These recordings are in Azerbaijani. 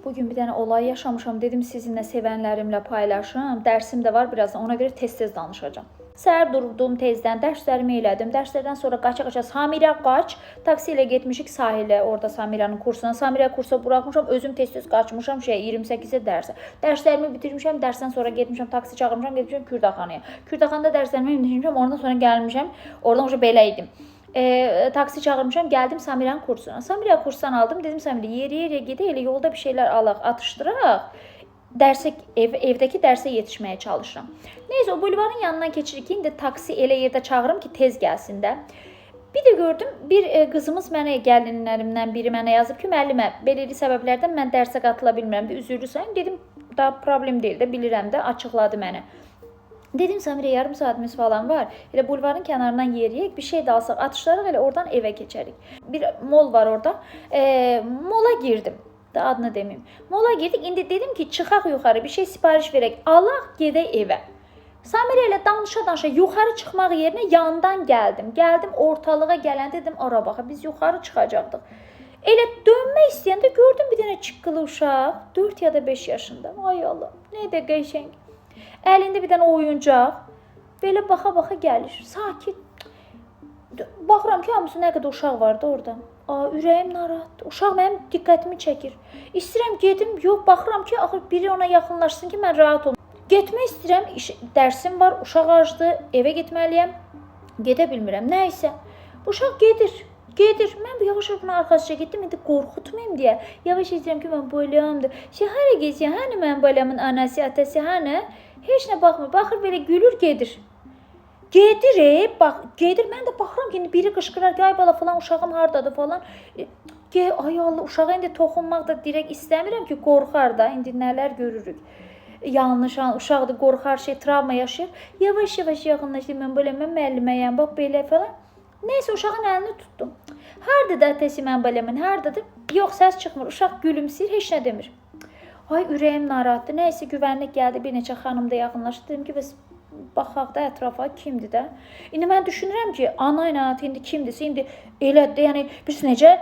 Bugün bir dənə olay yaşamışam. Dedim sizinlə sevənlərimlə paylaşım. Dərsim də var birazdan. Ona görə tez-tez danışacağım. Səhər durdum tezdən, dərslərimi elədim. Dərslərdən sonra qaça-qaça Samirə qaç. Taksi ilə getmişik sahilə, orada Samirənin kursuna. Samirə kursa buraxmışam, özüm tez-tez qaçmışam 28-ə dərsə. Dərslərimi bitirmişəm, dərsdən sonra getmişəm, taksi çağırmışam, getmişəm Kürdəxanaya. Kürdəxanada dərslərimi bitirmişəm, ondan sonra gəlmişəm. Oradan belə idim. Taksi çağırmışam, gəldim Samirənin kursuna. Samirə kursdan aldım, dedim Samirə yeriyə gedə, elə yolda bir şeylər alaq, atışdıraq. Evdəki dərsə yetişməyə çalışıram. Neyse, o bulvarın yanından keçirik ki, indi taksi elə yerdə çağırım ki, tez gəlsin də. Bir də gördüm, bir qızımız mənə, gəlinlərimdən biri mənə yazıb ki, müəllimə, belirli səbəblərdən mən dərsə qatıla bilmirəm, bir üzürlü sayın. Dedim, da problem deyil də, bilirəm də, açıqladı mənə. Dedim Samirə, yarım saatimiz falan var. Elə bulvarın kənarından yeriyək, bir şey də alsaq, atışlarıq, elə oradan evə keçərik. Bir mol var orada. Mola girdim. Da adını deməyim. Mola girdik. İndi dedim ki, çıxaq yuxarı, bir şey sipariş verək. Alaq, gedək evə. Samirə ilə danışa-danışa yuxarı çıxmaq yerinə yandan gəldim. Gəldim ortalığa gələndə dedim, ara baxa, biz yuxarı çıxacaqdıq. Elə dönmək istəyəndə gördüm bir dənə çıqqılı uşaq, 4 ya da 5 yaşında. Ay Allah, nə də qəşəng. Əlində bir dənə oyuncaq, belə baxa-baxa gəlir, sakit. Baxıram ki, hamısı nə qədər uşaq vardı orada. Ürəyim narahatdır, uşaq mənim diqqətimi çəkir. İstəyirəm gedim, yox, baxıram ki, axır biri ona yaxınlaşsın ki, mən rahat olum. Getmək istəyirəm, dərsim var, uşaq acdı, evə getməliyəm, gedə bilmirəm, nə isə. Uşaq gedir. Mən bu yavaş-yavaş bunun arxasıca getdim, indi qorxutmayayım deyə. Yavaş deyirəm ki, mən boylamdır. Hara gedirsən, hani mən boylamın anası, atası, hani? Heç nə baxmır, baxır belə gülür, gedir. Gedir, mən də baxıram ki, indi biri qışqırar ki, ay bala falan, uşağım hardadır falan. Ay Allah, uşağa indi toxunmaq da direkt istəmirəm ki, qorxar da, indi nələr görürük. Yanlış, uşaqdır, qorxar şey, travma yaşayır. Yavaş-yavaş yaxınlaşdım, mən müəlliməyəm, bax belə falan. Neyse, uşağın əlini tutdum. Hardadır atəsi mən balamın, hardadır? Yox, səs çıxmır, uşaq gülümsəyir, heç nə demir. Ay, ürəyim narahatdır. Neyse, güvənlik gəldi, bir neçə xanım da yaxınlaşdı. Dedim ki, bəs baxaq da ətrafa kimdir də? İndi mən düşünürəm ki, ana ilə indi kimdirsə, indi elədir, yəni biz necə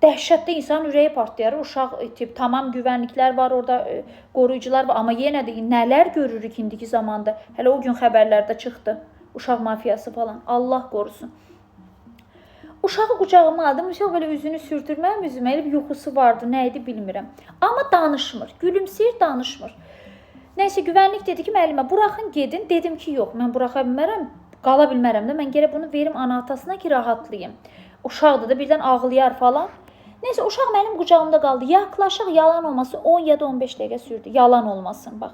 dəhşətli insan ürəyi partlayar. Uşaq, tamam güvənliklər var orada, qoruyucular var, amma yenə də nələr görürük indiki zamanda. Hələ o gün xəbərlərdə çıxdı. Uşaq mafiyası falan. Allah qorusun. Uşağı qucağıma aldım, uşaq belə üzünü sürtürməm üzümə, elə bir yuxusu vardı, nə idi bilmirəm. Amma danışmır, gülümsəyir, danışmır. Nəysə, güvənlik dedi ki, müəllimə, buraxın gedin. Dedim ki, yox, mən buraxa bilmərəm, qala bilmərəm də, mən gərək bunu verim ana-atasına ki, rahatlayayım. Uşaqdır da, birdən ağlayar falan. Nəysə, uşaq mənim qucağımda qaldı. Yaxlaşıq, yalan olması 10 ya da 15 dəqiqə sürdü. Yalan olmasın, bax.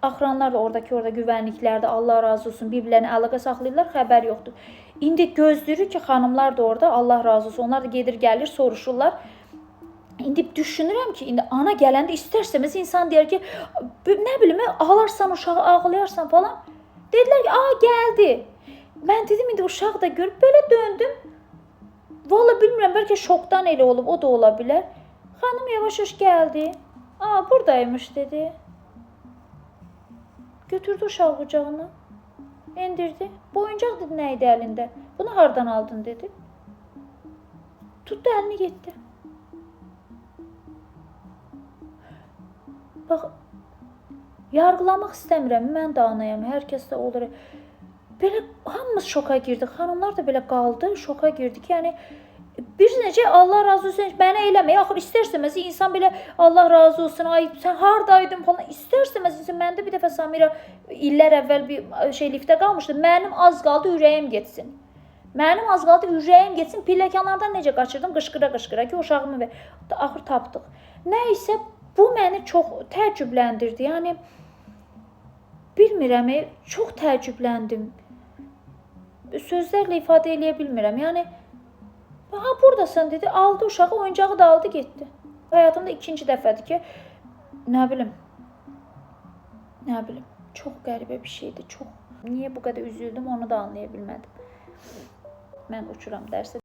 Axıranlar da orada güvənliklərdə, Allah razı olsun, bir-birlərinə əlaqə saxlayırlar, xəbər yoxdur. İndi gözləyirik ki, xanımlar da orada, Allah razı olsun, onlar da gedir, gəlir, soruşurlar. İndi düşünürəm ki, indi ana gələndə istərsəmiz insan deyər ki, nə bilim, ağlarsan uşağı, ağlayarsan falan. Dedilər ki, gəldi. Mən dedim, indi uşaq da görüb, belə döndüm. Valla bilmirəm, bəlkə şokdan elə olub, o da ola bilər. Xanım yavaş-yavaş gəldi. Buradaymış, dedi. Götürdü uşağı qucağına, endirdi. Bu oyuncaq dedi, nə idi əlində? Bunu hardan aldın, dedi. Tutdu, əlini getdi. Bax, yargılamaq istəmirəm, mən də anayam, hər kəs də olur. Belə hamımız şoka girdik, xanımlar da belə qaldı, şoka girdik. Yəni, bir necə Allah razı olsun, mənə eləmək, axır istərsəməz insan belə Allah razı olsun, ay sən hardaydın falan, istərsəməz insan, məndə bir dəfə Samirə illər əvvəl bir liftə qalmışdı, mənim az qaldı ürəyim getsin. Pilləkanlardan necə qaçırdım, qışqıra-qışqıra ki, uşağımı və axır tapdıq. Nəysə, bu məni çox təəccübləndirdi, yəni, bilmirəm, çox təəccübləndim. Sözlərlə ifadə eləyə bilmirəm, yəni, buradasan, dedi, aldı uşağı, oyuncağı da aldı, getdi. Həyatımda ikinci dəfədir ki, nə bilim, çox qəribə bir şeydir, çox. Niyə bu qədər üzüldüm, onu da anlaya bilmədim. Mən uçuram dərsə.